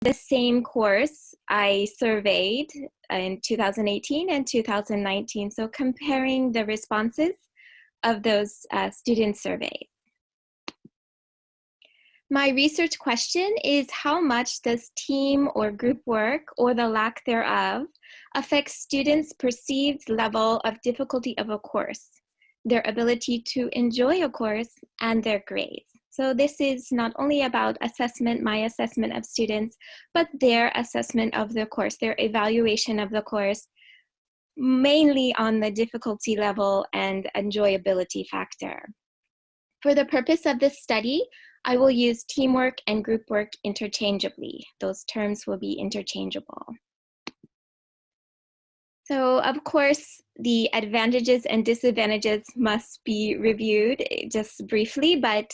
The same course I surveyed in 2018 and 2019, so comparing the responses of those students surveyed. My research question is, how much does team or group work, or the lack thereof, affect students' perceived level of difficulty of a course, their ability to enjoy a course, and their grades? So this is not only about assessment, my assessment of students, but their assessment of the course, their evaluation of the course, mainly on the difficulty level and enjoyability factor. For the purpose of this study, I will use teamwork and group work interchangeably. Those terms will be interchangeable. So, of course, the advantages and disadvantages must be reviewed just briefly, but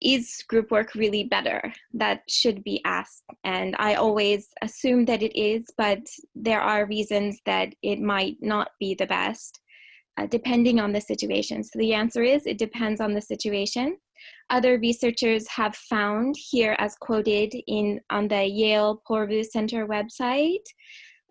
is group work really better? That should be asked. And I always assume that it is, but there are reasons that it might not be the best, depending on the situation. So the answer is, it depends on the situation. Other researchers have found here, as quoted on the Yale Poorvu Center website,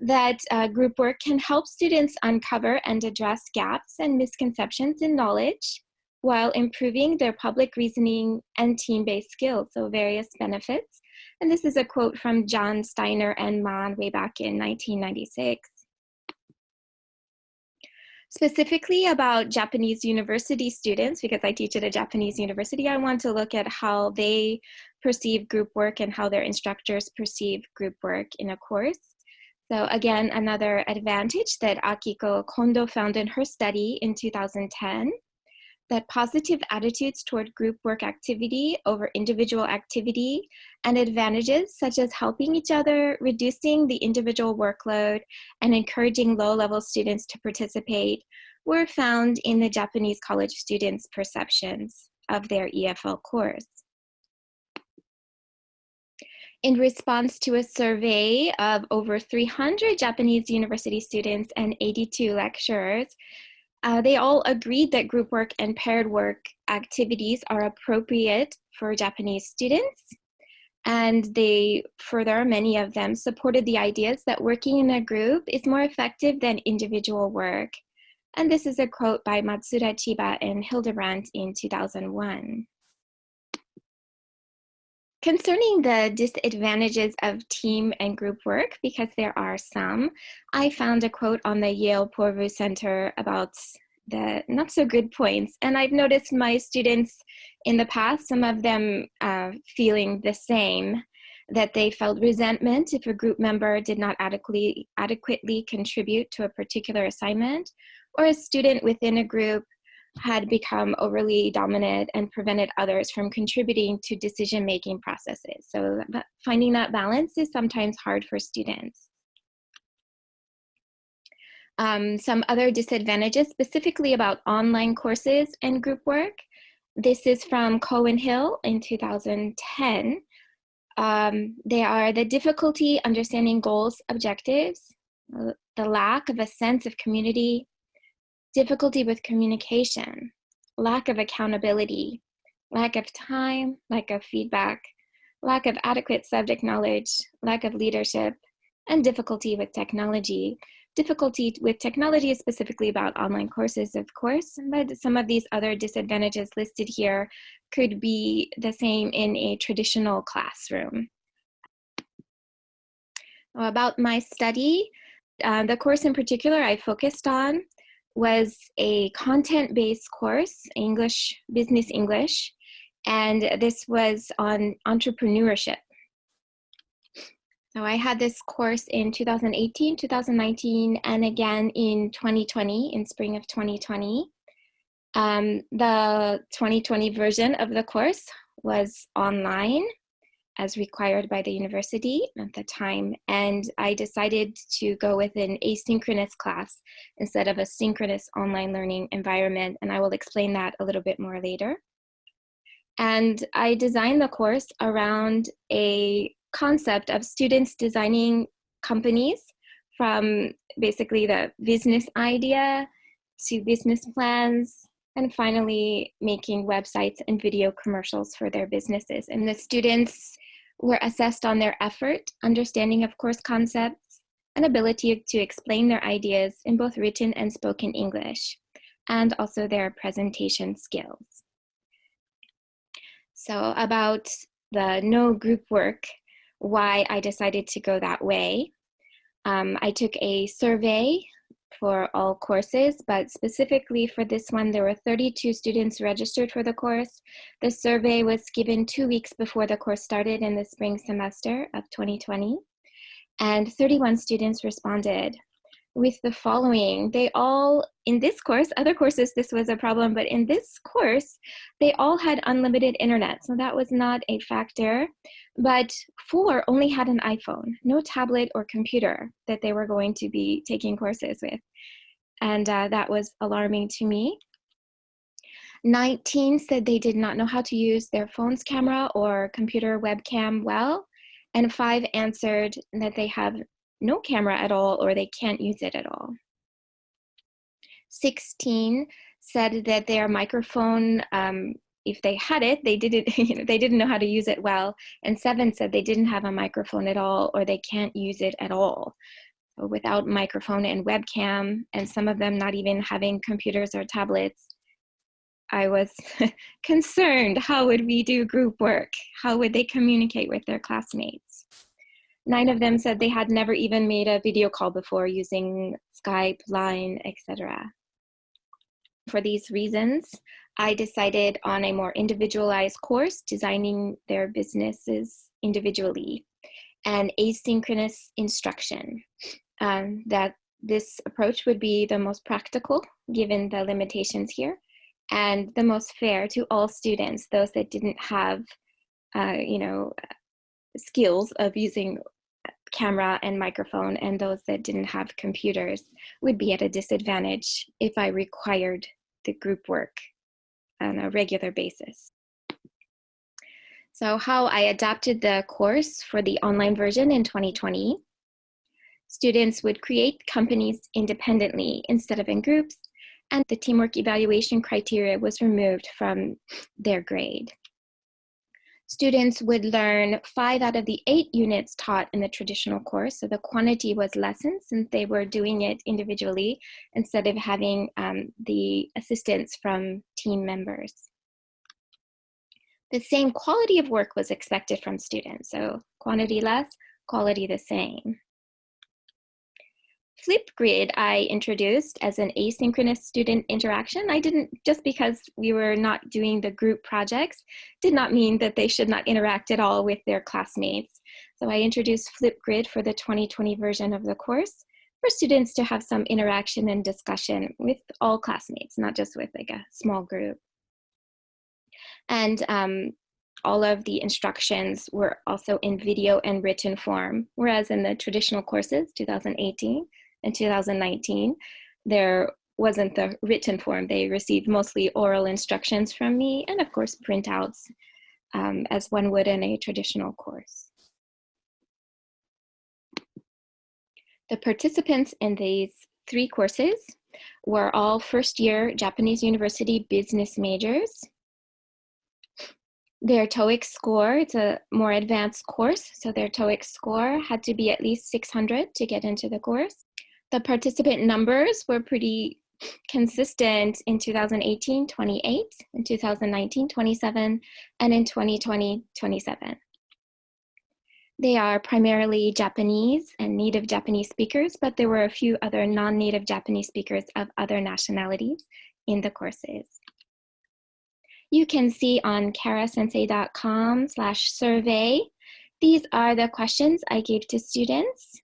that group work can help students uncover and address gaps and misconceptions in knowledge while improving their public reasoning and team-based skills, so various benefits. And this is a quote from John Steiner and Mann way back in 1996. Specifically about Japanese university students, because I teach at a Japanese university, I want to look at how they perceive group work and how their instructors perceive group work in a course. So again, another advantage that Akiko Kondo found in her study in 2010, that positive attitudes toward group work activity over individual activity and advantages such as helping each other, reducing the individual workload, and encouraging low-level students to participate were found in the Japanese college students' perceptions of their EFL course. In response to a survey of over 300 Japanese university students and 82 lecturers, they all agreed that group work and paired work activities are appropriate for Japanese students. And many of them supported the ideas that working in a group is more effective than individual work. And this is a quote by Matsuda Chiba and Hildebrandt in 2001. Concerning the disadvantages of team and group work, because there are some, I found a quote on the Yale Poorvu Center about the not so good points. And I've noticed my students in the past, some of them feeling the same, that they felt resentment if a group member did not adequately contribute to a particular assignment, or a student within a group had become overly dominant and prevented others from contributing to decision-making processes. So finding that balance is sometimes hard for students. Some other disadvantages specifically about online courses and group work. This is from Cohen Hill in 2010. They are the difficulty understanding goals, objectives, the lack of a sense of community, difficulty with communication, lack of accountability, lack of time, lack of feedback, lack of adequate subject knowledge, lack of leadership, and difficulty with technology. Difficulty with technology is specifically about online courses, of course, but some of these other disadvantages listed here could be the same in a traditional classroom. About my study, the course in particular I focused on was a content-based course, Business English, and this was on entrepreneurship. So I had this course in 2018, 2019, and again in 2020, in spring of 2020. The 2020 version of the course was online, as required by the university at the time, and I decided to go with an asynchronous class instead of a synchronous online learning environment, and I will explain that a little bit more later. And I designed the course around a concept of students designing companies, from basically the business idea to business plans, and finally making websites and video commercials for their businesses. And the students were assessed on their effort, understanding of course concepts, and ability to explain their ideas in both written and spoken English, and also their presentation skills. So about the no group work, why I decided to go that way. I took a survey for all courses, but specifically for this one, there were 32 students registered for the course. The survey was given 2 weeks before the course started in the spring semester of 2020, and 31 students responded with the following. They all, in this course, other courses this was a problem, but in this course, they all had unlimited internet, so that was not a factor. But 4 only had an iPhone, no tablet or computer that they were going to be taking courses with. And that was alarming to me. 19 said they did not know how to use their phone's camera or computer webcam well, and 5 answered that they have no camera at all or they can't use it at all. 16 said that their microphone, if they had it, they didn't know how to use it well, and 7 said they didn't have a microphone at all or they can't use it at all. So without microphone and webcam, and some of them not even having computers or tablets, I was concerned. How would we do group work? How would they communicate with their classmates? 9 of them said they had never even made a video call before using Skype, Line, etc. For these reasons, I decided on a more individualized course, designing their businesses individually, and asynchronous instruction. That this approach would be the most practical, given the limitations here, and the most fair to all students, those that didn't have, skills of using camera and microphone, and those that didn't have computers would be at a disadvantage if I required the group work on a regular basis. So how I adapted the course for the online version in 2020. Students would create companies independently instead of in groups, and the teamwork evaluation criteria was removed from their grade. Students would learn 5 out of the 8 units taught in the traditional course, so the quantity was lessened since they were doing it individually instead of having the assistance from team members. The same quality of work was expected from students, so quantity less, quality the same. Flipgrid I introduced as an asynchronous student interaction. I didn't, just because we were not doing the group projects, did not mean that they should not interact at all with their classmates. So I introduced Flipgrid for the 2020 version of the course for students to have some interaction and discussion with all classmates, not just with like a small group. And all of the instructions were also in video and written form, whereas in the traditional courses, 2018 and 2019, there wasn't the written form. They received mostly oral instructions from me, and of course printouts, as one would in a traditional course. The participants in these 3 courses were all first-year Japanese university business majors. Their TOEIC score, it's a more advanced course, so their TOEIC score had to be at least 600 to get into the course. The participant numbers were pretty consistent in 2018, 28, in 2019, 27, and in 2020, 27. They are primarily Japanese and native Japanese speakers, but there were a few other non-native Japanese speakers of other nationalities in the courses. You can see on karasensei.com/survey, these are the questions I gave to students.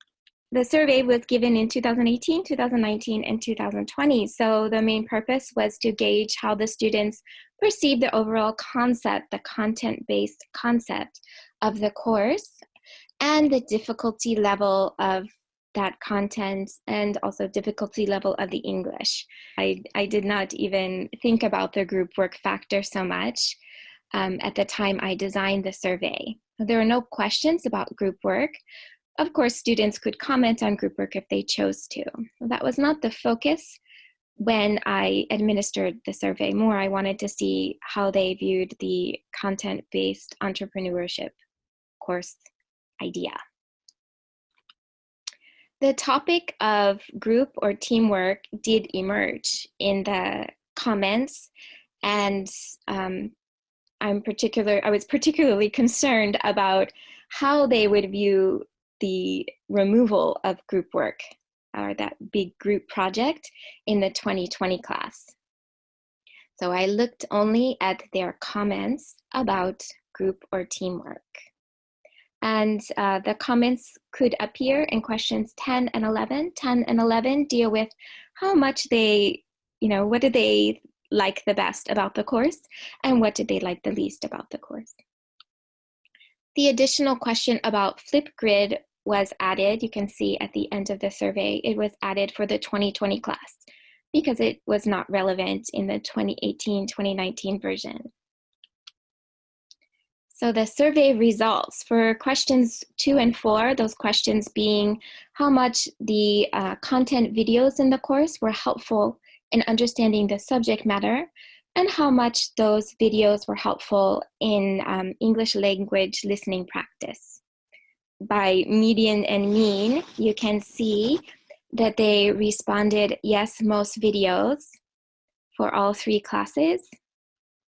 The survey was given in 2018, 2019, and 2020. So the main purpose was to gauge how the students perceive the overall concept, the content-based concept of the course, and the difficulty level of that content, and also difficulty level of the English. I did not even think about the group work factor so much at the time I designed the survey. There were no questions about group work. Of course, students could comment on group work if they chose to. That was not the focus when I administered the survey. More, I wanted to see how they viewed the content-based entrepreneurship course idea. The topic of group or teamwork did emerge in the comments, and I was particularly concerned about how they would view the removal of group work, or that big group project, in the 2020 class. So I looked only at their comments about group or teamwork. And the comments could appear in questions 10 and 11. 10 and 11 deal with how much they, what did they like the best about the course, and what did they like the least about the course. The additional question about Flipgrid was added. You can see at the end of the survey, it was added for the 2020 class because it was not relevant in the 2018-2019 version. So the survey results for questions 2 and 4, those questions being how much the content videos in the course were helpful in understanding the subject matter, and how much those videos were helpful in English language listening practice. By median and mean, you can see that they responded yes, most videos for all 3 classes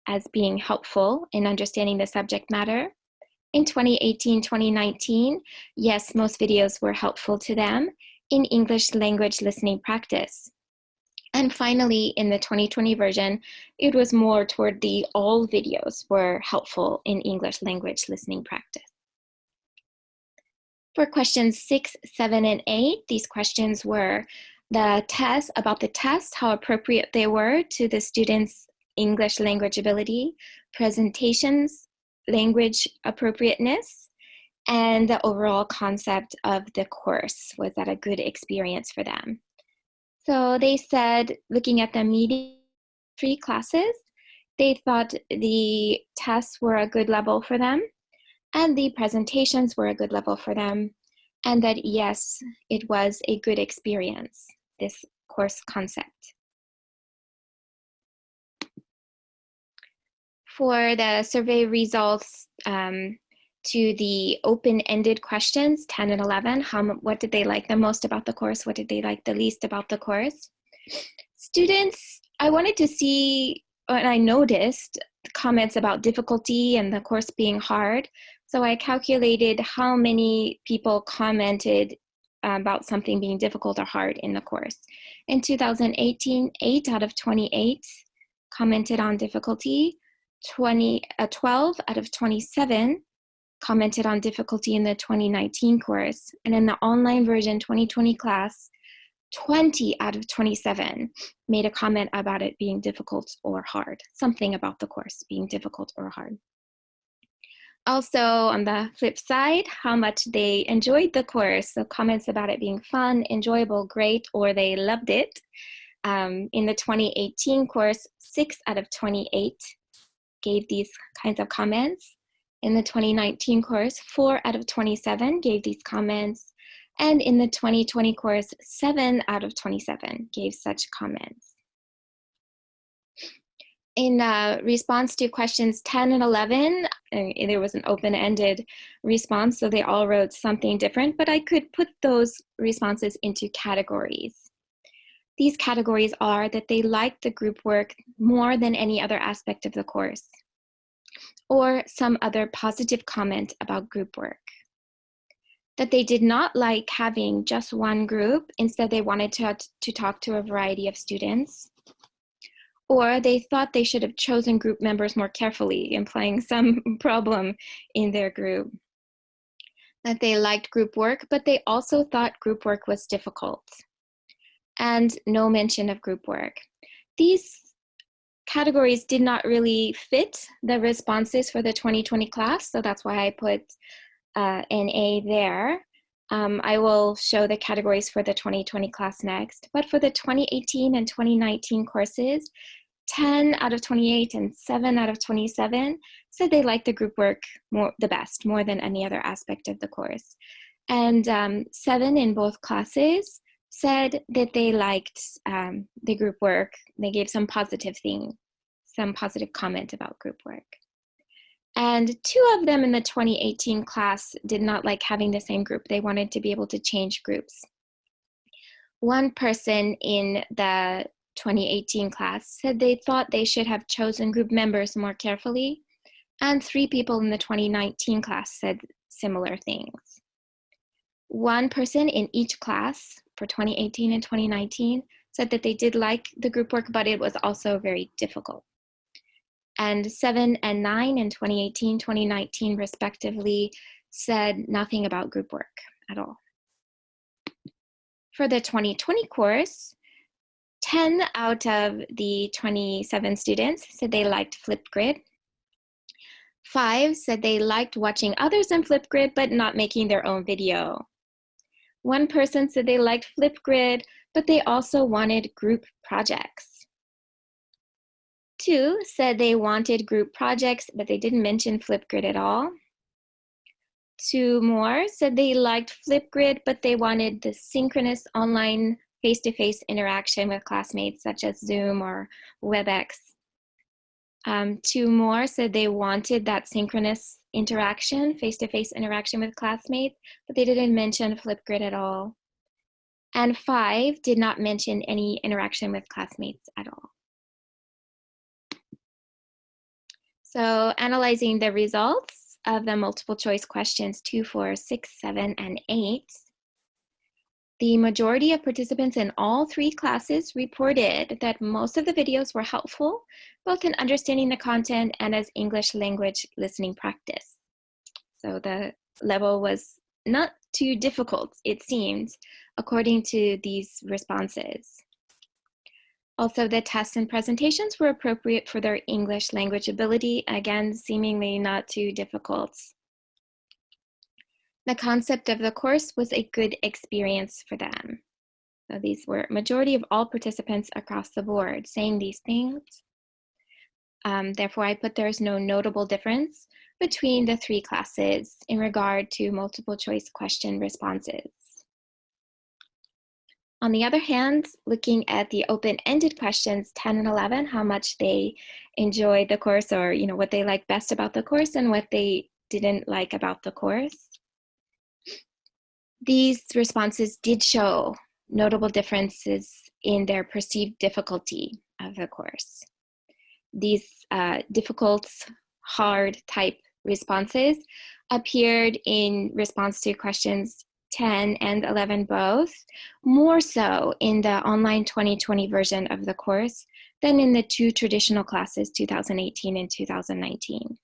as being helpful in understanding the subject matter. In 2018-2019, yes, most videos were helpful to them in English language listening practice. And finally, in the 2020 version, it was more toward the all videos were helpful in English language listening practice. For questions 6, 7, and 8, these questions were about the test, how appropriate they were to the students' English language ability, presentations, language appropriateness, and the overall concept of the course. Was that a good experience for them? So they said, looking at the median 3 classes, they thought the tests were a good level for them, and the presentations were a good level for them, and that yes, it was a good experience, this course concept. For the survey results to the open-ended questions, 10 and 11, what did they like the most about the course? What did they like the least about the course? Students, I wanted to see, and I noticed comments about difficulty and the course being hard. So I calculated how many people commented about something being difficult or hard in the course. In 2018, 8 out of 28 commented on difficulty. 12 out of 27 commented on difficulty in the 2019 course. And in the online version 2020 class, 20 out of 27 made a comment about it being difficult or hard, something about the course being difficult or hard. Also, on the flip side, how much they enjoyed the course, so comments about it being fun, enjoyable, great, or they loved it. In the 2018 course, 6 out of 28 gave these kinds of comments. In the 2019 course, 4 out of 27 gave these comments. And in the 2020 course, 7 out of 27 gave such comments. In response to questions 10 and 11, there was an open-ended response, so they all wrote something different, but I could put those responses into categories. These categories are that they liked the group work more than any other aspect of the course, or some other positive comment about group work. That they did not like having just one group, instead they wanted to talk to a variety of students, or they thought they should have chosen group members more carefully, implying some problem in their group. That they liked group work, but they also thought group work was difficult, and no mention of group work. These categories did not really fit the responses for the 2020 class, so that's why I put an A there. I will show the categories for the 2020 class next, but for the 2018 and 2019 courses, 10 out of 28 and 7 out of 27 said they liked the group work the best, more than any other aspect of the course. And 7 in both classes said that they liked the group work. They gave some positive comment about group work. And 2 of them in the 2018 class did not like having the same group. They wanted to be able to change groups. 1 person in the 2018 class said they thought they should have chosen group members more carefully, and 3 people in the 2019 class said similar things. 1 person in each class for 2018 and 2019 said that they did like the group work, but it was also very difficult. And 7 and 9 in 2018, 2019 respectively said nothing about group work at all. For the 2020 course, 10 out of the 27 students said they liked Flipgrid. 5 said they liked watching others in Flipgrid but not making their own video. 1 person said they liked Flipgrid, but they also wanted group projects. 2 said they wanted group projects, but they didn't mention Flipgrid at all. 2 more said they liked Flipgrid, but they wanted the synchronous online face-to-face interaction with classmates, such as Zoom or WebEx. 2 more said they wanted that synchronous interaction, face-to-face interaction with classmates, but they didn't mention Flipgrid at all. And 5 did not mention any interaction with classmates at all. So analyzing the results of the multiple choice questions 2, 4, 6, 7, and 8, the majority of participants in all 3 classes reported that most of the videos were helpful, both in understanding the content and as English language listening practice. So the level was not too difficult, it seemed, according to these responses. Also, the tests and presentations were appropriate for their English language ability, again, seemingly not too difficult. The concept of the course was a good experience for them. So these were majority of all participants across the board saying these things. Therefore, I put there's no notable difference between the 3 classes in regard to multiple choice question responses. On the other hand, looking at the open-ended questions 10 and 11, how much they enjoyed the course, or what they liked best about the course and what they didn't like about the course. These responses did show notable differences in their perceived difficulty of the course. These difficult, hard type responses appeared in response to questions 10 and 11 both, more so in the online 2020 version of the course than in the 2 traditional classes, 2018 and 2019.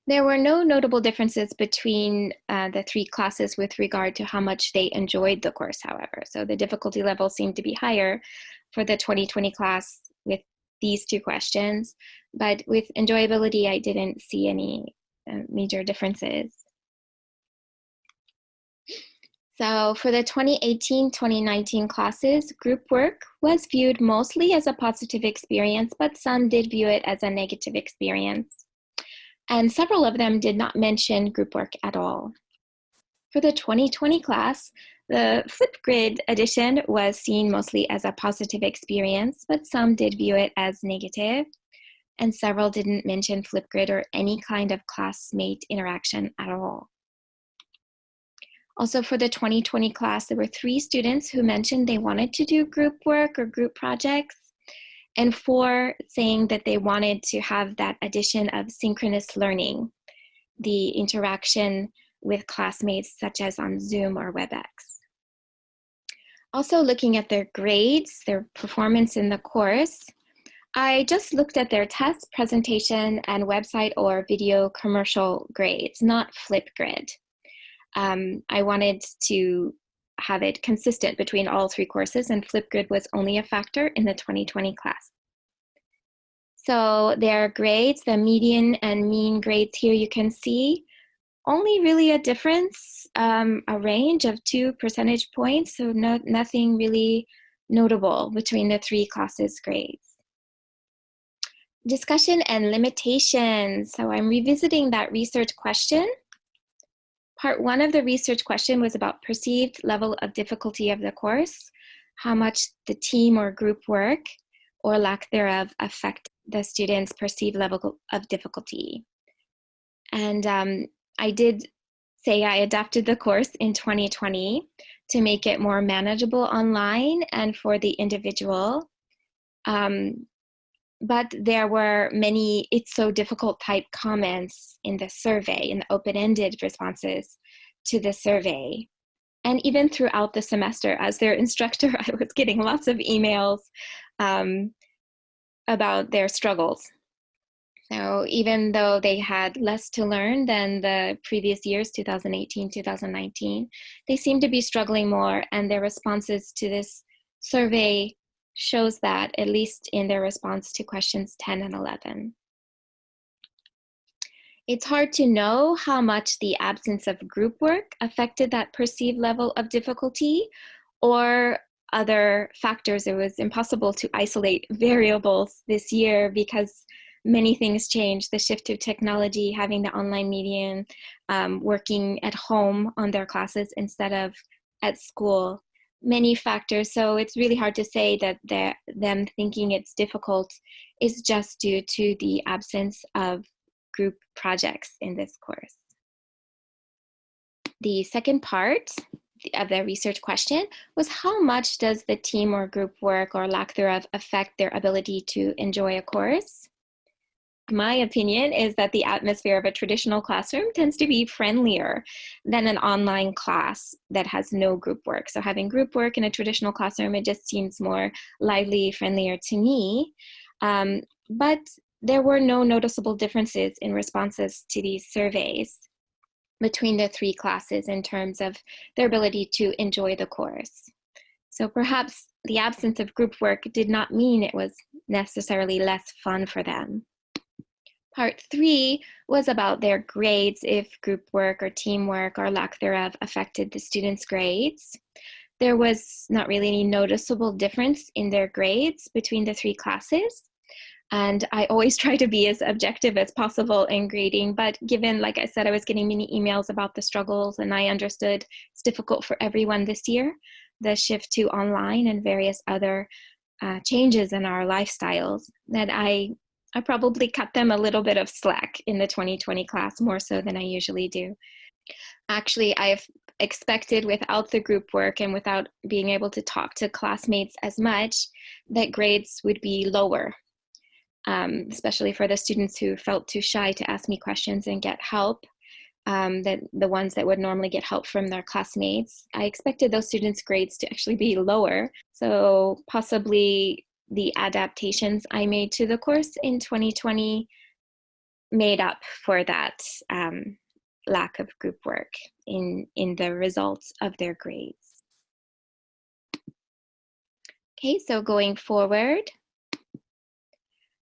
There were no notable differences between the 3 classes with regard to how much they enjoyed the course, however. So the difficulty level seemed to be higher for the 2020 class with these 2 questions, but with enjoyability, I didn't see any major differences. So for the 2018-2019 classes, group work was viewed mostly as a positive experience, but some did view it as a negative experience. And several of them did not mention group work at all. For the 2020 class, the Flipgrid edition was seen mostly as a positive experience, but some did view it as negative, and several didn't mention Flipgrid or any kind of classmate interaction at all. Also for the 2020 class, there were 3 students who mentioned they wanted to do group work or group projects, and 4 saying that they wanted to have that addition of synchronous learning, the interaction with classmates such as on Zoom or WebEx. Also looking at their grades, their performance in the course, I just looked at their test, presentation, and website or video commercial grades, not Flipgrid. I wanted to have it consistent between all 3 courses, and Flipgrid was only a factor in the 2020 class. So their grades, the median and mean grades here you can see, only really a difference, a range of 2 percentage points, so nothing really notable between the 3 classes' grades. Discussion and limitations. So I'm revisiting that research question. Part 1 of the research question was about perceived level of difficulty of the course, how much the team or group work or lack thereof affect the students' perceived level of difficulty. And I did say I adapted the course in 2020 to make it more manageable online and for the individual. But there were many "it's so difficult" type comments in the survey, in the open-ended responses to the survey. And even throughout the semester, as their instructor, I was getting lots of emails about their struggles. So even though they had less to learn than the previous years, 2018, 2019, they seem to be struggling more, and their responses to this survey shows that, at least in their response to questions 10 and 11. It's hard to know how much the absence of group work affected that perceived level of difficulty or other factors. It was impossible to isolate variables this year because many things changed. The shift to technology, having the online medium, working at home on their classes instead of at school, many factors. So it's really hard to say that them thinking it's difficult is just due to the absence of group projects in this course. The second part of the research question was, how much does the team or group work or lack thereof affect their ability to enjoy a course? My opinion is that the atmosphere of a traditional classroom tends to be friendlier than an online class that has no group work. So having group work in a traditional classroom, it just seems more lively, friendlier to me. But there were no noticeable differences in responses to these surveys between the three classes in terms of their ability to enjoy the course. So perhaps the absence of group work did not mean it was necessarily less fun for them. Part 3 was about their grades, if group work or teamwork or lack thereof affected the students' grades. There was not really any noticeable difference in their grades between the three classes. And I always try to be as objective as possible in grading, but given, like I said, I was getting many emails about the struggles, and I understood it's difficult for everyone this year, the shift to online and various other changes in our lifestyles, that I probably cut them a little bit of slack in the 2020 class, more so than I usually do. Actually, I've expected, without the group work and without being able to talk to classmates as much, that grades would be lower. Especially for the students who felt too shy to ask me questions and get help, that the ones that would normally get help from their classmates. I expected those students' grades to actually be lower. So possibly the adaptations I made to the course in 2020 made up for that lack of group work in the results of their grades. Okay, so going forward,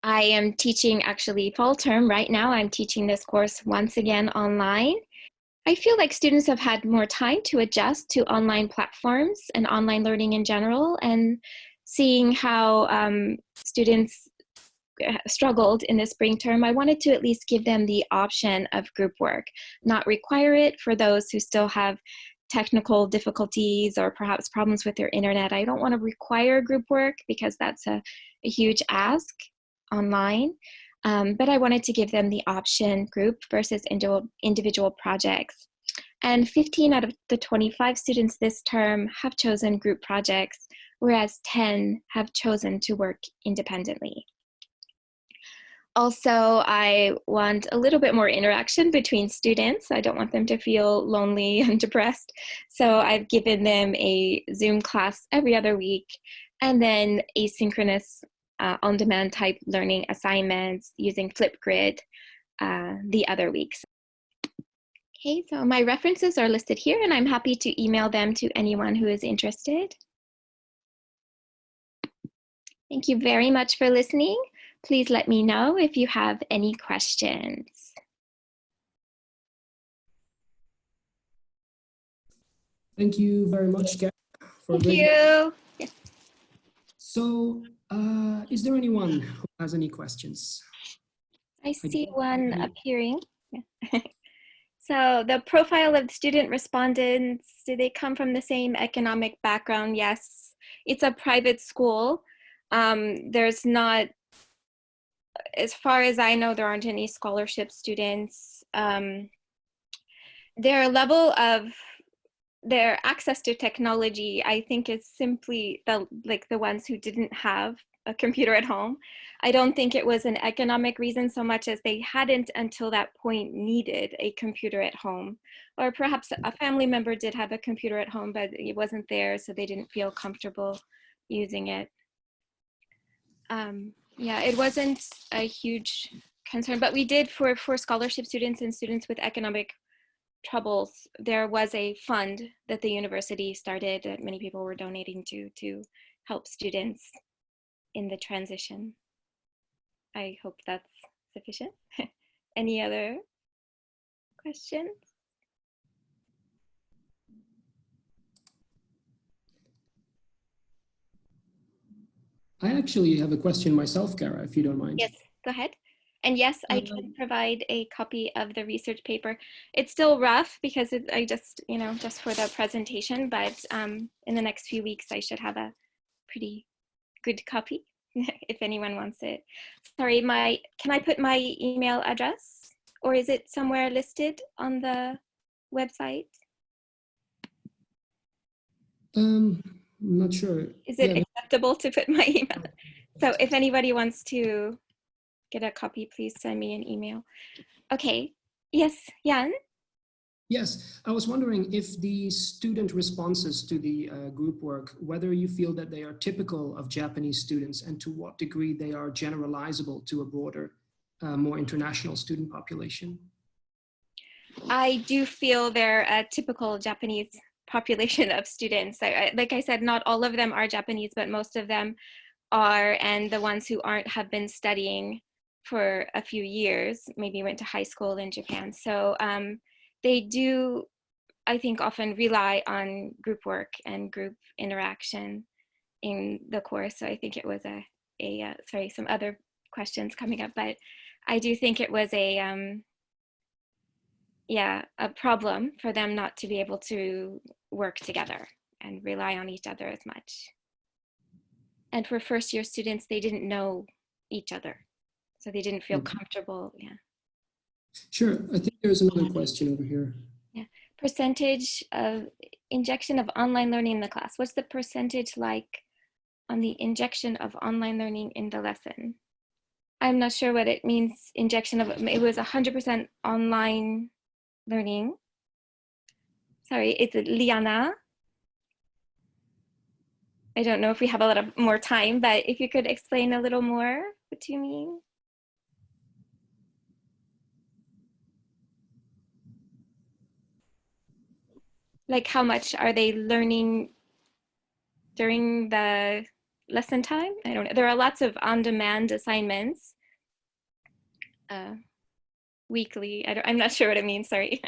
I am teaching actually fall term right now. I'm teaching this course once again online. I feel like students have had more time to adjust to online platforms and online learning in general, and seeing how students struggled in the spring term, I wanted to at least give them the option of group work, not require it for those who still have technical difficulties or perhaps problems with their internet. I don't want to require group work because that's a huge ask online, but I wanted to give them the option group versus individual projects. And 15 out of the 25 students this term have chosen group projects, whereas 10 have chosen to work independently. Also, I want a little bit more interaction between students. I don't want them to feel lonely and depressed. So I've given them a Zoom class every other week, and then asynchronous on-demand type learning assignments using Flipgrid the other weeks. Okay, so my references are listed here, and I'm happy to email them to anyone who is interested. Thank you very much for listening. Please let me know if you have any questions. Thank you very much, Kat. Thank you. Yes. So, is there anyone who has any questions? I see one appearing. Yeah. So the profile of student respondents, do they come from the same economic background? Yes. It's a private school. There's not as far as I know, there aren't any scholarship students. Their level of their access to technology, I think, is simply the ones who didn't have a computer at home. I don't think it was an economic reason so much as they hadn't until that point needed a computer at home. Or perhaps a family member did have a computer at home, but it wasn't there, so they didn't feel comfortable using it. Yeah, it wasn't a huge concern, but we did for scholarship students and students with economic troubles, there was a fund that the university started that many people were donating to help students in the transition. I hope that's sufficient. Any other questions? I actually have a question myself, Kara, if you don't mind. Yes, go ahead. And yes, I can provide a copy of the research paper. It's still rough because I just, just for the presentation, but in the next few weeks, I should have a pretty good copy if anyone wants it. Sorry, can I put my email address, or is it somewhere listed on the website? I'm not sure. Is it acceptable to put my email? So if anybody wants to get a copy, please send me an email. Okay. Yes, Jan? Yes, I was wondering if the student responses to the group work, whether you feel that they are typical of Japanese students and to what degree they are generalizable to a broader, more international student population. I do feel they're a typical Japanese population of students. Like I said, not all of them are Japanese, but most of them are, and the ones who aren't have been studying for a few years, maybe went to high school in Japan. So they do, I think, often rely on group work and group interaction in the course. So I think it was sorry, some other questions coming up, but I do think it was a problem for them not to be able to work together and rely on each other as much. And for first year students, they didn't know each other, so they didn't feel comfortable. Yeah. Sure. I think there's another question over here. Yeah. Percentage of injection of online learning in the class. What's the percentage like on the injection of online learning in the lesson? I'm not sure what it means, injection of, it was 100% online learning. Sorry, it's Liana. I don't know if we have a lot of more time, but if you could explain a little more what you mean. Like how much are they learning during the lesson time? I don't know. There are lots of on-demand assignments weekly. I'm not sure what it means, sorry.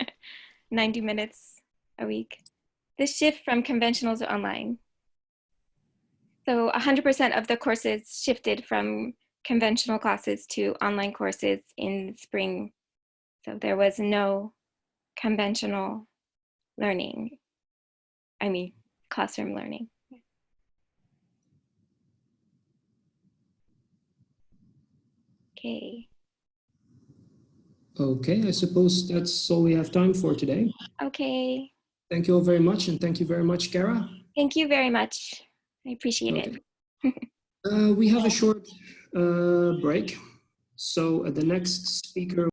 90 minutes a week. The shift from conventional to online. So 100% of the courses shifted from conventional classes to online courses in spring. So there was no conventional learning. I mean, classroom learning. Okay. Okay, I suppose that's all we have time for today. Okay. Thank you all very much, and thank you very much, Kara. Thank you very much. I appreciate it. We have a short break. So the next speaker